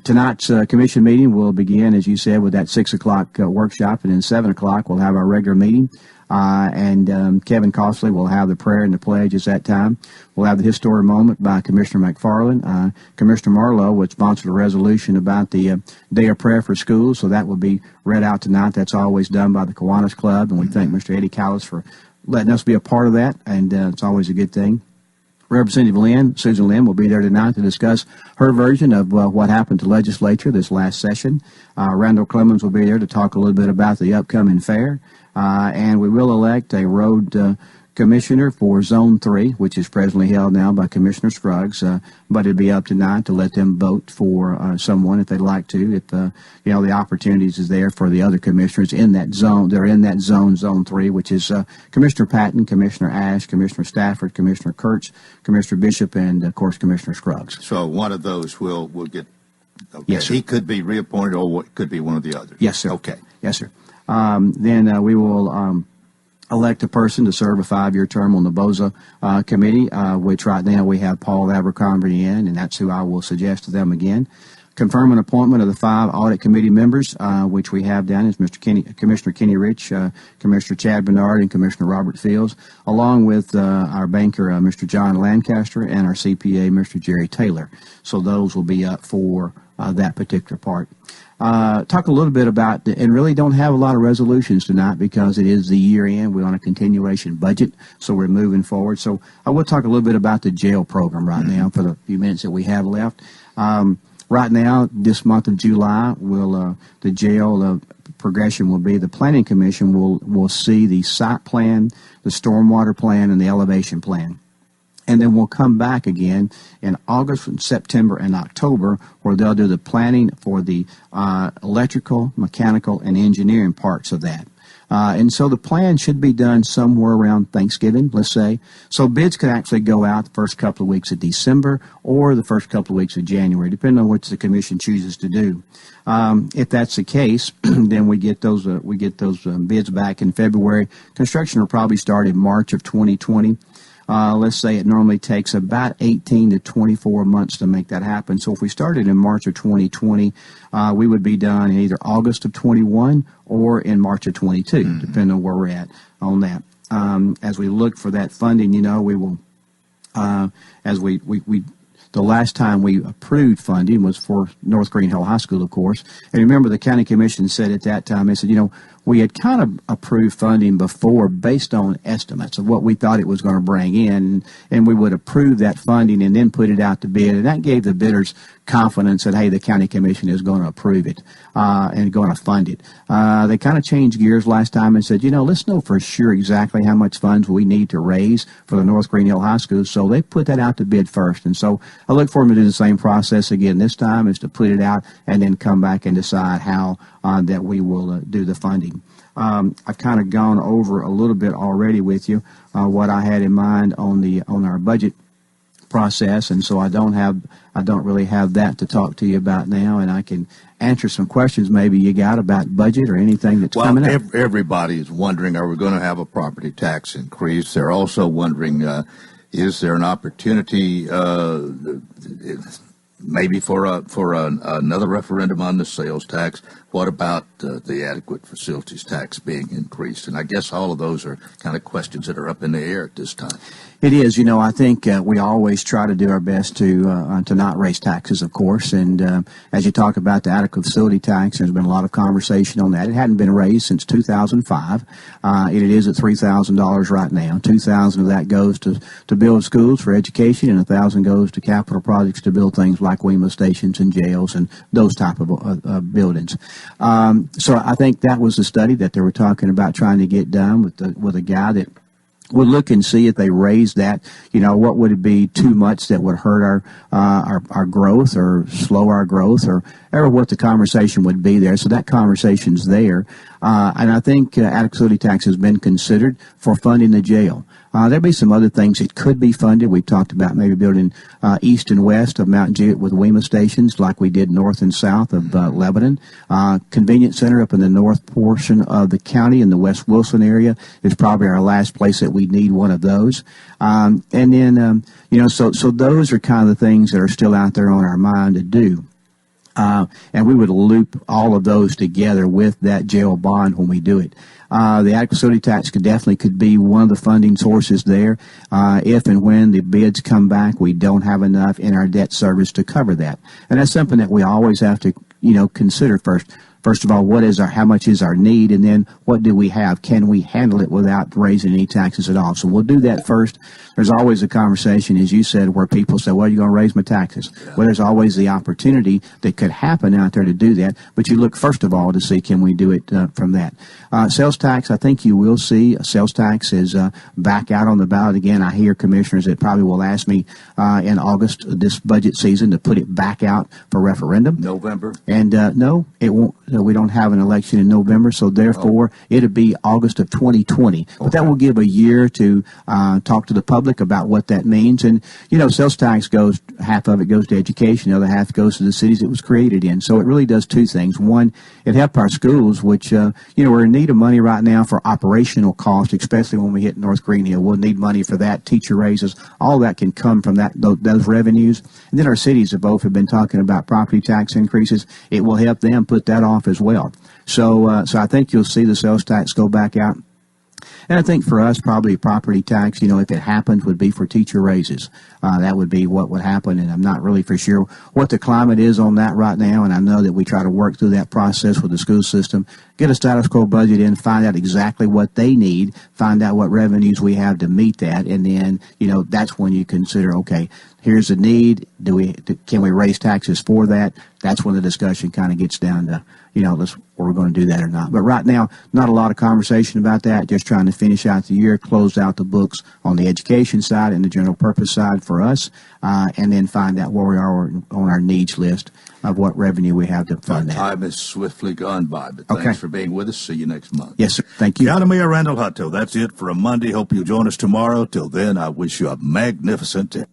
Tonight's commission meeting will begin, as you said, with that 6 o'clock workshop, and then 7 o'clock we'll have our regular meeting. And Kevin Costley will have the prayer and the pledge at that time. We'll have the historic moment by Commissioner McFarland. Commissioner Marlowe would sponsor a resolution about the Day of Prayer for schools, so that will be read out tonight. That's always done by the Kiwanis Club, and we thank Mr. Eddie Callis for letting us be a part of that, and it's always a good thing. Representative Susan Lynn, will be there tonight to discuss her version of what happened to legislature this last session. Randall Clemens will be there to talk a little bit about the upcoming fair. And we will elect a road commissioner for Zone 3, which is presently held now by Commissioner Scruggs. But it'd be up tonight to let them vote for someone if they'd like to. If the opportunities is there for the other commissioners in that zone. They're in that zone, Zone 3, which is Commissioner Patton, Commissioner Ash, Commissioner Stafford, Commissioner Kurtz, Commissioner Bishop, and of course Commissioner Scruggs. So one of those will get. Okay. Yes, sir. He could be reappointed, or could be one of the others. Yes, sir. Okay. Yes, sir. Then we will elect a person to serve a 5-year term on the BOZA committee, which right now we have Paul Abercrombie in, and that's who I will suggest to them again. Confirm an appointment of the 5 audit committee members, which we have down as Commissioner Kenny Rich, Commissioner Chad Bernard, and Commissioner Robert Fields, along with our banker, Mr. John Lancaster, and our CPA, Mr. Jerry Taylor. So those will be up for that particular part. Talk a little bit about, and really don't have a lot of resolutions tonight because it is the year end. We're on a continuation budget, so we're moving forward. So I will talk a little bit about the jail program right now for the few minutes that we have left. Right now, this month of July, the jail progression will be the Planning Commission will see the site plan, the stormwater plan, and the elevation plan. And then we'll come back again in August, and September, and October, where they'll do the planning for the electrical, mechanical, and engineering parts of that. And so the plan should be done somewhere around Thanksgiving, let's say. So bids could actually go out the first couple of weeks of December or the first couple of weeks of January, depending on what the commission chooses to do. If that's the case, then we get those bids back in February. Construction will probably start in March of 2020. Let's say it normally takes about 18 to 24 months to make that happen. So if we started in March of 2020, we would be done in either August of 21 or in March of 22, depending on where we're at on that. As we look for that funding, we will, the last time we approved funding was for North Green Hill High School, of course. And remember, the county commission said at that time, they said, we had kind of approved funding before based on estimates of what we thought it was going to bring in, and we would approve that funding and then put it out to bid. And that gave the bidders confidence that, hey, the county commission is going to approve it and going to fund it. They kind of changed gears last time and said, let's know for sure exactly how much funds we need to raise for the North Green Hill High School. So they put that out to bid first. And so I look for them to do the same process again this time, is to put it out and then come back and decide how that we will do the funding. I've kind of gone over a little bit already with you what I had in mind on our budget process, and so I don't really have that to talk to you about now, and I can answer some questions maybe you got about budget or anything that's coming up. Everybody is wondering, are we going to have a property tax increase? They're also wondering, is there an opportunity maybe for another referendum on the sales tax? What about the adequate facilities tax being increased? And I guess all of those are kind of questions that are up in the air at this time. It is. I think we always try to do our best to not raise taxes, of course. And as you talk about the adequate facility tax, there's been a lot of conversation on that. It hadn't been raised since 2005. It is at $3,000 right now. $2,000 of that goes to build schools for education, and $1,000 goes to capital projects to build things like WEMA stations and jails and those type of buildings. So I think that was the study that they were talking about trying to get done with a guy that would look and see if they raised that, what would it be too much that would hurt our growth or slow our growth or what the conversation would be there. So that conversation's there. And I think adequacy tax has been considered for funding the jail. There'll be some other things that could be funded. We've talked about maybe building east and west of Mount Juliet with WEMA stations like we did north and south of Lebanon. Convenience center up in the north portion of the county in the West Wilson area is probably our last place that we need one of those. And then, so those are kind of the things that are still out there on our mind to do. And we would loop all of those together with that jail bond when we do it. The adequacy tax could be one of the funding sources there. If and when the bids come back, we don't have enough in our debt service to cover that. And that's something that we always have to, consider first. First of all, how much is our need, and then what do we have? Can we handle it without raising any taxes at all? So we'll do that first. There's always a conversation, as you said, where people say, well, you're going to raise my taxes. Yeah. Well, there's always the opportunity that could happen out there to do that, but you look, first of all, to see can we do it from that. Sales tax, I think you will see. Sales tax is back out on the ballot again. I hear commissioners that probably will ask me in August this budget season to put it back out for referendum. November. And no, it won't. We don't have an election in November, so therefore it'll be August of 2020. Okay. But that will give a year to talk to the public about what that means. And, sales tax half of it goes to education, the other half goes to the cities it was created in. So it really does two things. One, it helps our schools, which, we're in need of money right now for operational costs, especially when we hit North Greenhill. We'll need money for that, teacher raises, all that can come from those revenues. And then our cities have been talking about property tax increases. It will help them put that off as well. So I think you'll see the sales tax go back out. And I think for us, probably property tax, if it happens, would be for teacher raises. That would be what would happen, and I'm not really for sure what the climate is on that right now, and I know that we try to work through that process with the school system, get a status quo budget in, find out exactly what they need, find out what revenues we have to meet that, and then, that's when you consider, okay, here's the need, can we raise taxes for that? That's when the discussion kind of gets down to, we're going to do that or not. But right now, not a lot of conversation about that, just trying to finish out the year, close out the books on the education side and the general purpose side for us, and then find out where we are on our needs list of what revenue we have to fund that. Time has swiftly gone by, but thanks for being with us. See you next month. Yes, sir. Thank you. Yanamia Randall Hutto. That's it for a Monday. Hope you'll join us tomorrow. Till then, I wish you a magnificent day.